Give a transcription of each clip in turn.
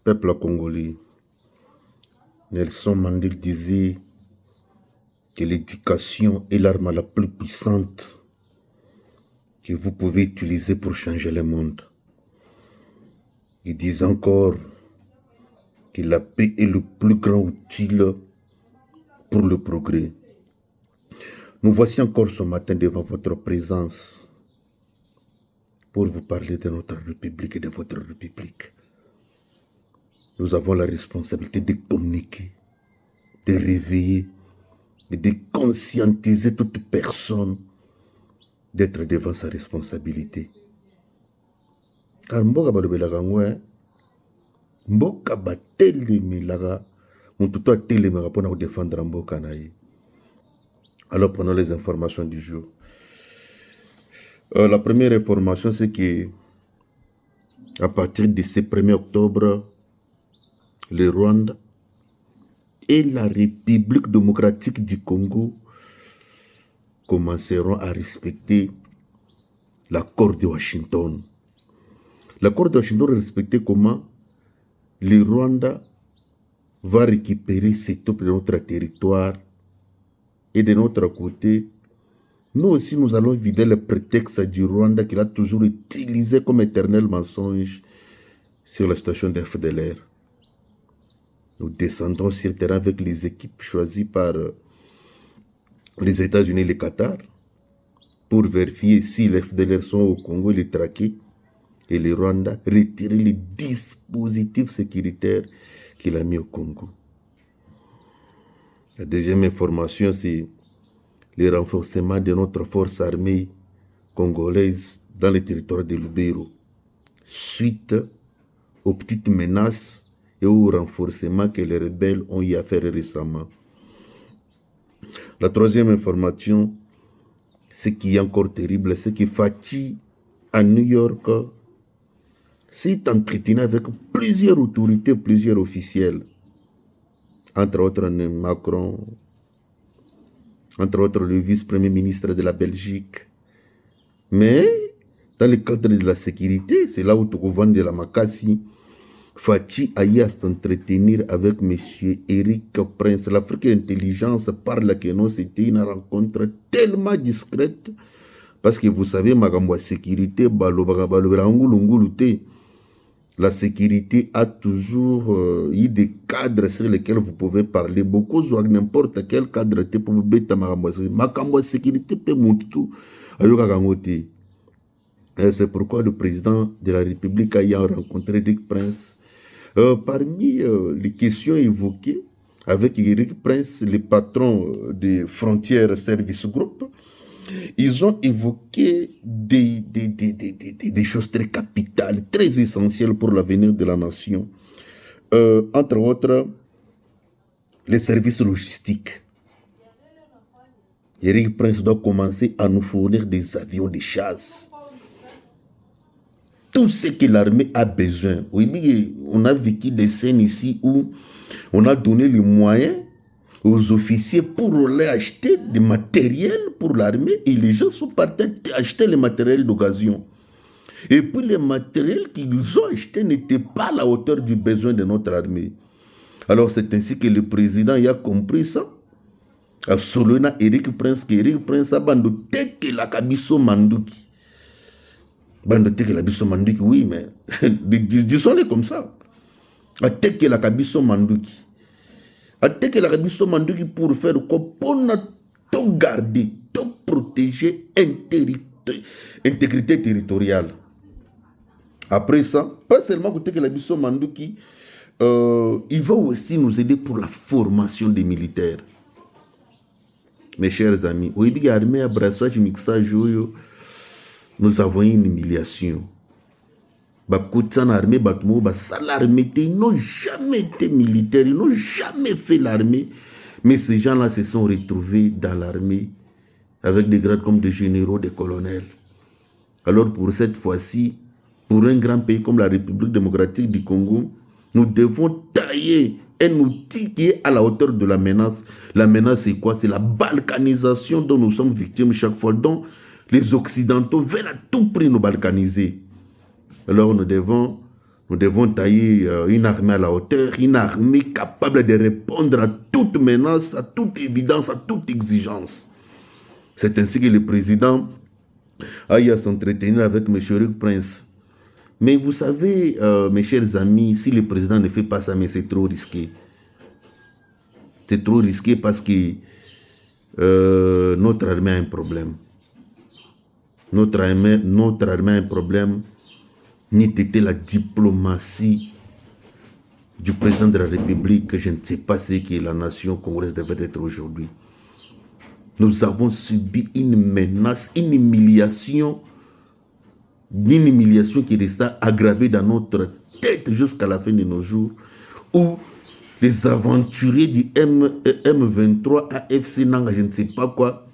Peuple congolais, Nelson Mandela disait que l'éducation est l'arme la plus puissante que vous pouvez utiliser pour changer le monde. Il disait encore que la paix est le plus grand outil pour le progrès. Nous voici encore ce matin devant votre présence pour vous parler de notre République et de votre République. Nous avons la responsabilité de communiquer, de réveiller et de conscientiser toute personne d'être devant sa responsabilité. Car mboka balobelaka ngwe, mboka batelemelaka, mututo atelemaka mpona kodefendre mboka na ye. Alors prenons les informations du jour. La première information, c'est que à partir de ce 1er octobre, le Rwanda et la République démocratique du Congo commenceront à respecter l'accord de Washington. L'accord de Washington est respecté comment le Rwanda va récupérer ses troupes de notre territoire et de notre côté, nous aussi nous allons vider le prétexte du Rwanda qu'il a toujours utilisé comme éternel mensonge sur la station de FDLR. Nous descendons sur le terrain avec les équipes choisies par les États-Unis et le Qatar pour vérifier si les FDLR sont au Congo et les traquer et le Rwanda retirer les dispositifs sécuritaires qu'il a mis au Congo. La deuxième information, c'est le renforcement de notre force armée congolaise dans le territoire de Lubero, suite aux petites menaces et au renforcement que les rebelles ont eu à faire récemment. La troisième information, ce qui est encore terrible, c'est que Fachi, à New York, s'est entretenu avec plusieurs autorités, plusieurs officiels, entre autres Macron, entre autres le vice-premier ministre de la Belgique. Mais, dans le cadre de la sécurité, c'est là où Tokovan de la Makassi, Fachi a eu à s'entretenir avec M. Eric Prince. L'Afrique Intelligence parle que non, c'était une rencontre tellement discrète, parce que vous savez, ma sécurité, la sécurité a toujours eu des cadres sur lesquels vous pouvez parler. Beaucoup ou n'importe quel cadre pour vous bêta ma sécurité peut monter tout. C'est pourquoi le président de la République a rencontré Eric Prince. Parmi les questions évoquées avec Eric Prince, le patron de Frontières Service Group, ils ont évoqué des choses très capitales, très essentielles pour l'avenir de la nation. Entre autres, les services logistiques. Eric Prince doit commencer à nous fournir des avions de chasse. Tout ce que l'armée a besoin. Oui, on a vécu des scènes ici où on a donné les moyens aux officiers pour leur acheter des matériels pour l'armée et les gens sont partis acheter les matériels d'occasion. Et puis les matériels qu'ils ont achetés n'étaient pas à la hauteur du besoin de notre armée. Alors c'est ainsi que le président a compris ça. Absolument Eric Prince a bandoté que la Kabiso Manduki. Bandoté que la Kabiso Manduki, oui, mais disons-le comme ça. Attaque que la Kabiso Manduki. Attaque la Kabiso Manduki pour faire quoi? Pour tout garder, tout protéger intégrité territoriale. Après ça, pas seulement que la Kabiso Manduki, il va aussi nous aider pour la formation des militaires. Mes chers amis, au début de l'armée à brassage, mixage, nous avons une humiliation. L'armée, ils n'ont jamais été militaires, ils n'ont jamais fait l'armée. Mais ces gens-là se sont retrouvés dans l'armée avec des grades comme des généraux, des colonels. Alors pour cette fois-ci, pour un grand pays comme la République démocratique du Congo, nous devons tailler un outil qui est à la hauteur de la menace. La menace, c'est quoi? C'est la balkanisation dont nous sommes victimes chaque fois, dont les Occidentaux veulent à tout prix nous balkaniser. Alors nous devons Nous devons tailler une armée à la hauteur, une armée capable de répondre à toute menace, à toute évidence, à toute exigence. C'est ainsi que le président a eu à s'entretenir avec M. Ruc Prince. Mais vous savez, mes chers amis, si le président ne fait pas ça, mais c'est trop risqué. C'est trop risqué parce que notre armée a un problème. Notre armée a un problème. N'ait été la diplomatie du président de la République, je ne sais pas ce que la nation congolaise devait être aujourd'hui. Nous avons subi une menace, une humiliation qui resta aggravée dans notre tête jusqu'à la fin de nos jours, où les aventuriers du M23 AFC Nanga, je ne sais pas quoi,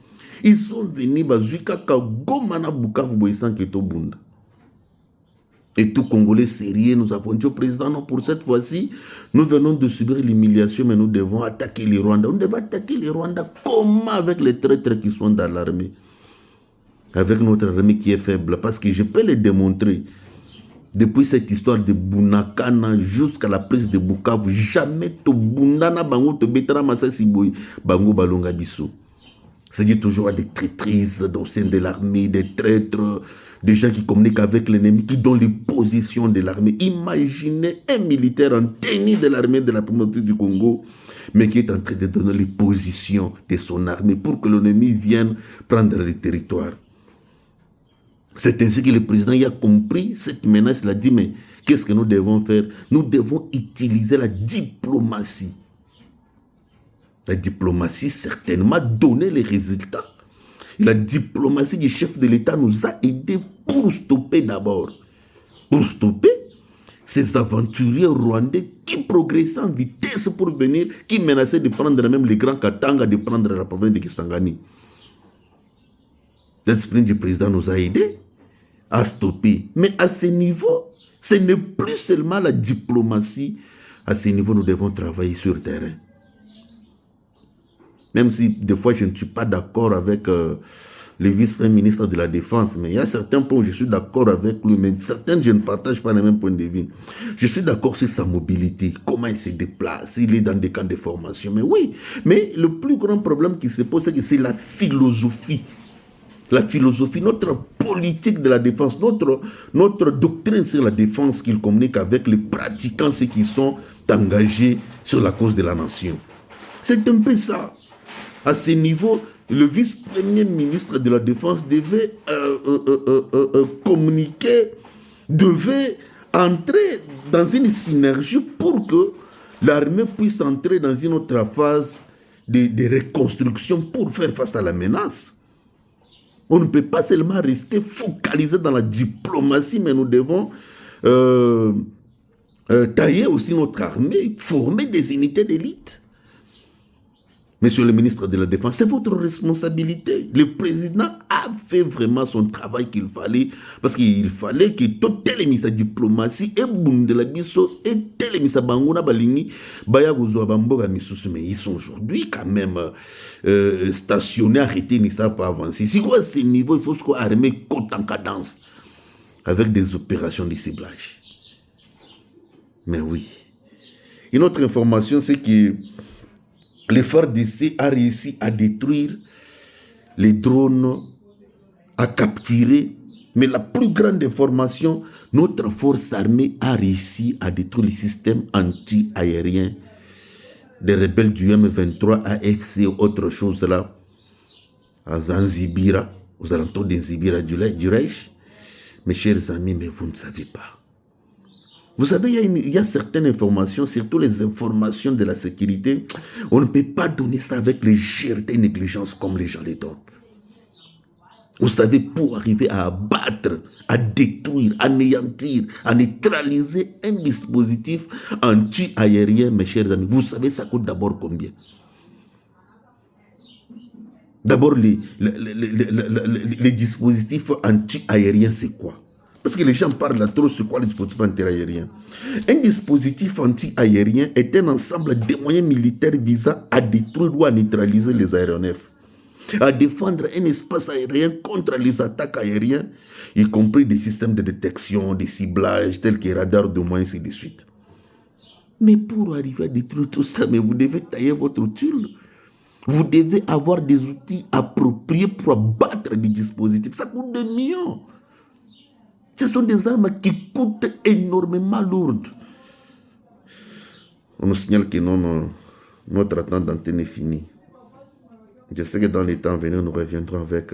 ils sont venus bazuika Gomana Bukavu Boisan Ketobunda. Et tout Congolais sérieux, nous avons dit au président, non, pour cette fois-ci, nous venons de subir l'humiliation, mais nous devons attaquer les Rwandais. Nous devons attaquer les Rwandais. Comment avec les traîtres qui sont dans l'armée? Avec notre armée qui est faible. Parce que je peux le démontrer. Depuis cette histoire de Bunakana jusqu'à la prise de Bukavu, jamais to Bundana Bango to Betara Masasi Boy Bango Balonga Bisso. C'est-à-dire toujours des traîtrises au sein de l'armée, des traîtres, des gens qui communiquent avec l'ennemi, qui donnent les positions de l'armée. Imaginez un militaire en tenue de l'armée de la République du Congo, mais qui est en train de donner les positions de son armée pour que l'ennemi vienne prendre le territoire. C'est ainsi que le président y a compris cette menace. Il a dit, mais qu'est-ce que nous devons faire? Nous devons utiliser la diplomatie. La diplomatie, certainement, donné les résultats. Et la diplomatie du chef de l'État nous a aidés pour stopper d'abord. Pour stopper ces aventuriers rwandais qui progressaient en vitesse pour venir, qui menaçaient de prendre même les grands Katanga, de prendre la province de Kisangani. L'esprit du président nous a aidés à stopper. Mais à ce niveau, ce n'est plus seulement la diplomatie. À ce niveau, nous devons travailler sur le terrain. Même si des fois je ne suis pas d'accord avec le vice-premier ministre de la Défense, mais il y a certains points où je suis d'accord avec lui, mais certains je ne partage pas les mêmes points de vue. Je suis d'accord sur sa mobilité, comment il se déplace, il est dans des camps de formation, mais oui, mais le plus grand problème qui se pose, c'est que c'est la philosophie. La philosophie, notre politique de la défense, notre doctrine sur la défense qu'il communique avec les pratiquants, ceux qui sont engagés sur la cause de la nation. C'est un peu ça. À ce niveau, le vice-premier ministre de la Défense devait communiquer, devait entrer dans une synergie pour que l'armée puisse entrer dans une autre phase de reconstruction pour faire face à la menace. On ne peut pas seulement rester focalisé dans la diplomatie, mais nous devons tailler aussi notre armée, former des unités d'élite. Monsieur le ministre de la Défense, c'est votre responsabilité. Le président a fait vraiment son travail qu'il fallait, parce qu'il fallait que toute telle sa diplomatie et bundela biso et telle sa banguna balingi baya gozo bamboga misusu, mais ils sont aujourd'hui quand même stationnés, arrêtés, ils ne savent pas avancer. Si quoi à ce niveau, il faut que l'armée compte en cadence avec des opérations de ciblage. Mais oui. Une autre information, c'est que le FARDC a réussi à détruire les drones, à capturer. Mais la plus grande information, notre force armée a réussi à détruire les systèmes anti-aériens des rebelles du M23, AFC, autre chose là, à Zanzibira, aux alentours de Zanzibira du Reich. Mes chers amis, mais vous ne savez pas. Vous savez, il y a certaines informations, surtout les informations de la sécurité, on ne peut pas donner ça avec légèreté et négligence comme les gens les donnent. Vous savez, pour arriver à abattre, à détruire, à anéantir, à neutraliser un dispositif anti-aérien, mes chers amis, vous savez, ça coûte d'abord combien? D'abord, les dispositifs anti-aériens, c'est quoi? Parce que les gens parlent là trop sur quoi le dispositif anti-aérien. Un dispositif anti-aérien est un ensemble de moyens militaires visant à détruire ou à neutraliser les aéronefs. à défendre un espace aérien contre les attaques aériennes, y compris des systèmes de détection, des ciblages tels que radars de moins, ainsi de suite. Mais pour arriver à détruire tout ça, mais vous devez tailler votre tuile. Vous devez avoir des outils appropriés pour abattre des dispositifs. Ça coûte des millions. Ce sont des armes qui coûtent énormément lourdes. On nous signale que non, notre attente d'antenne est finie. Je sais que dans les temps à venir, nous reviendrons avec...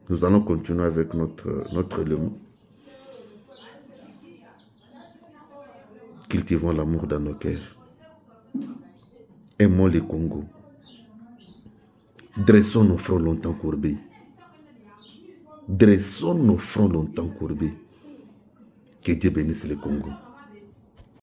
nous allons continuer avec notre élément. Cultivons l'amour dans nos cœurs. Aimons le Congo. Dressons nos fronts longtemps courbés. Dressons nos fronts longtemps courbés. Que Dieu bénisse le Congo.